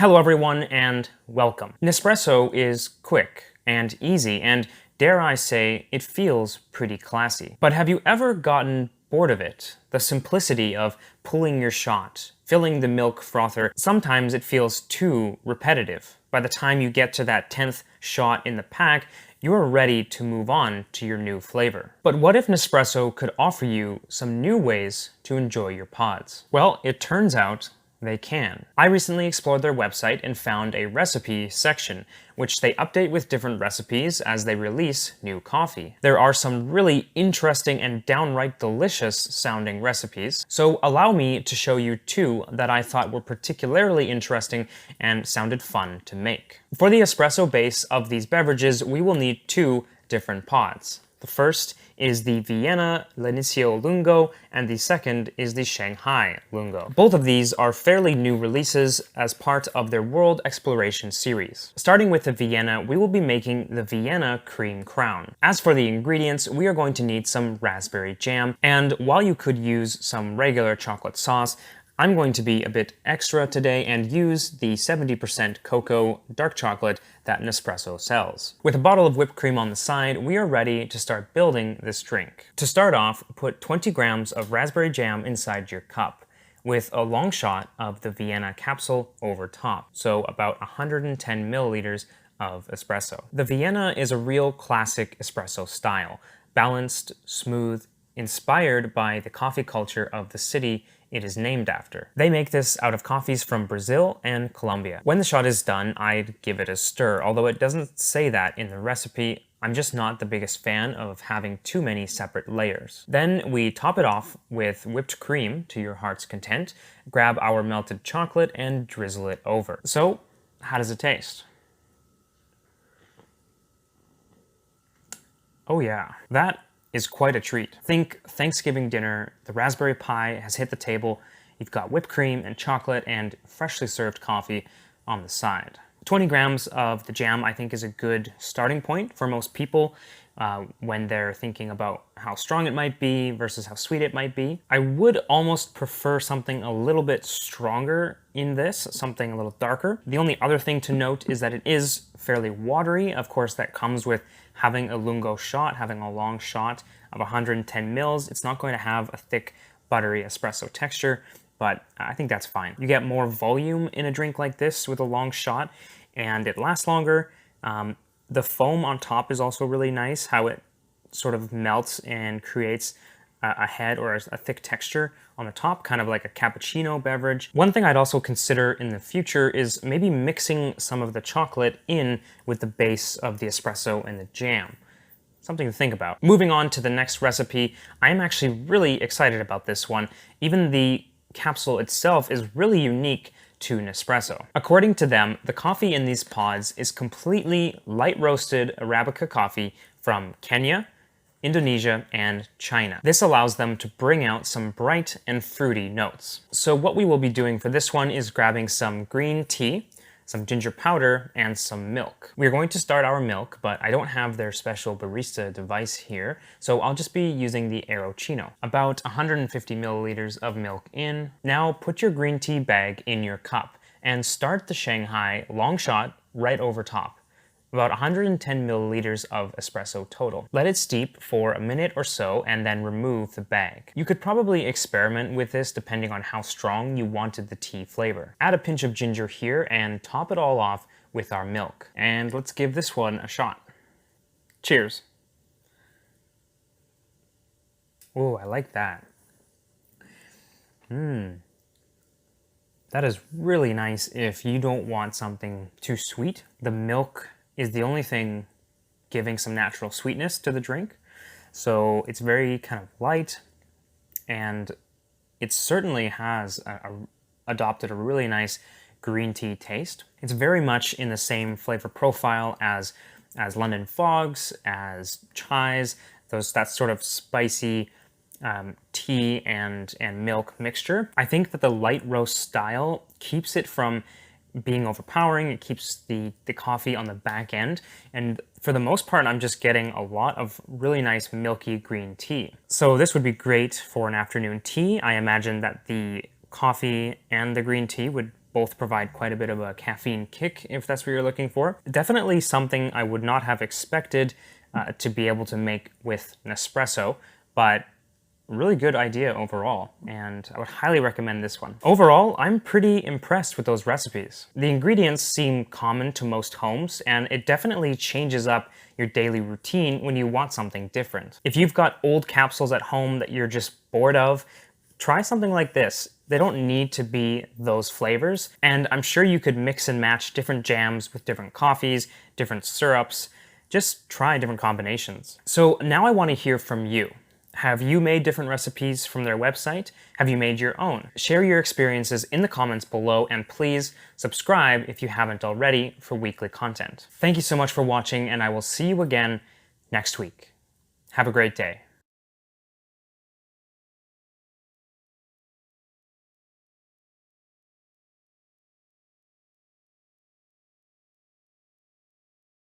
Hello everyone and welcome. Nespresso is quick and easy and, dare I say, it feels pretty classy. But have you ever gotten bored of it? The simplicity of pulling your shot, filling the milk frother, sometimes it feels too repetitive. By the time you get to that 10th shot in the pack, you're ready to move on to your new flavor. But what if Nespresso could offer you some new ways to enjoy your pods? Well, it turns out they can. I recently explored their website and found a recipe section, which they update with different recipes as they release new coffee. There are some really interesting and downright delicious sounding recipes, so allow me to show you two that I thought were particularly interesting and sounded fun to make. For the espresso base of these beverages, we will need two different pods. The first is the Vienna L'Inizio Lungo, and the second is the Shanghai Lungo. Both of these are fairly new releases as part of their World Exploration series. Starting with the Vienna, we will be making the Vienna Cream Crown. As for the ingredients, we are going to need some raspberry jam, and while you could use some regular chocolate sauce, I'm going to be a bit extra today and use the 70% cocoa dark chocolate that Nespresso sells. With a bottle of whipped cream on the side, we are ready to start building this drink. To start off, put 20 grams of raspberry jam inside your cup, with a long shot of the Vienna capsule over top, so about 110 milliliters of espresso. The Vienna is a real classic espresso style, balanced, smooth, inspired by the coffee culture of the city it is named after. They make this out of coffees from Brazil and Colombia. When the shot is done, I'd give it a stir, although it doesn't say that in the recipe. I'm just not the biggest fan of having too many separate layers. Then we top it off with whipped cream to your heart's content, grab our melted chocolate and drizzle it over. So, how does it taste? Oh yeah, that is quite a treat. Think Thanksgiving dinner, the raspberry pie has hit the table, you've got whipped cream and chocolate and freshly served coffee on the side. 20 grams of the jam I think is a good starting point for most people when they're thinking about how strong it might be versus how sweet it might be. I would almost prefer something a little bit stronger in this, something a little darker. The only other thing to note is that it is fairly watery. Of course, that comes with having a lungo shot, having a long shot of 110 mils. It's not going to have a thick, buttery espresso texture, but I think that's fine. You get more volume in a drink like this with a long shot, and it lasts longer. The foam on top is also really nice, how it sort of melts and creates a head or a thick texture on the top, kind of like a cappuccino beverage. One thing I'd also consider in the future is maybe mixing some of the chocolate in with the base of the espresso and the jam. Something to think about. Moving on to the next recipe, I'm actually really excited about this one. Even the capsule itself is really unique to Nespresso. According to them, the coffee in these pods is completely light roasted Arabica coffee from Kenya, Indonesia, and China. This allows them to bring out some bright and fruity notes. So what we will be doing for this one is grabbing some green tea, some ginger powder, and some milk. We're going to start our milk, but I don't have their special barista device here, so I'll just be using the Aerochino. About 150 milliliters of milk in. Now put your green tea bag in your cup and start the Shanghai long shot right over top. About 110 milliliters of espresso total. Let it steep for a minute or so and then remove the bag. You could probably experiment with this depending on how strong you wanted the tea flavor. Add a pinch of ginger here and top it all off with our milk. And let's give this one a shot. Cheers. Oh, I like that. That is really nice if you don't want something too sweet. The milk is the only thing giving some natural sweetness to the drink. So it's very kind of light, and it certainly has adopted a really nice green tea taste. It's very much in the same flavor profile as London Fogs, as chais, that sort of spicy tea and milk mixture. I think that the light roast style keeps it from being overpowering. It keeps the coffee on the back end, and for the most part I'm just getting a lot of really nice milky green tea. So this would be great for an afternoon tea. I imagine that the coffee and the green tea would both provide quite a bit of a caffeine kick, if that's what you're looking for. Definitely something I would not have expected to be able to make with Nespresso, but really good idea overall, and I would highly recommend this one. Overall, I'm pretty impressed with those recipes. The ingredients seem common to most homes, and it definitely changes up your daily routine when you want something different. If you've got old capsules at home that you're just bored of, try something like this. They don't need to be those flavors, and I'm sure you could mix and match different jams with different coffees, different syrups. Just try different combinations. So now I want to hear from you. Have you made different recipes from their website? Have you made your own? Share your experiences in the comments below, and please subscribe if you haven't already for weekly content. Thank you so much for watching, and I will see you again next week. Have a great day.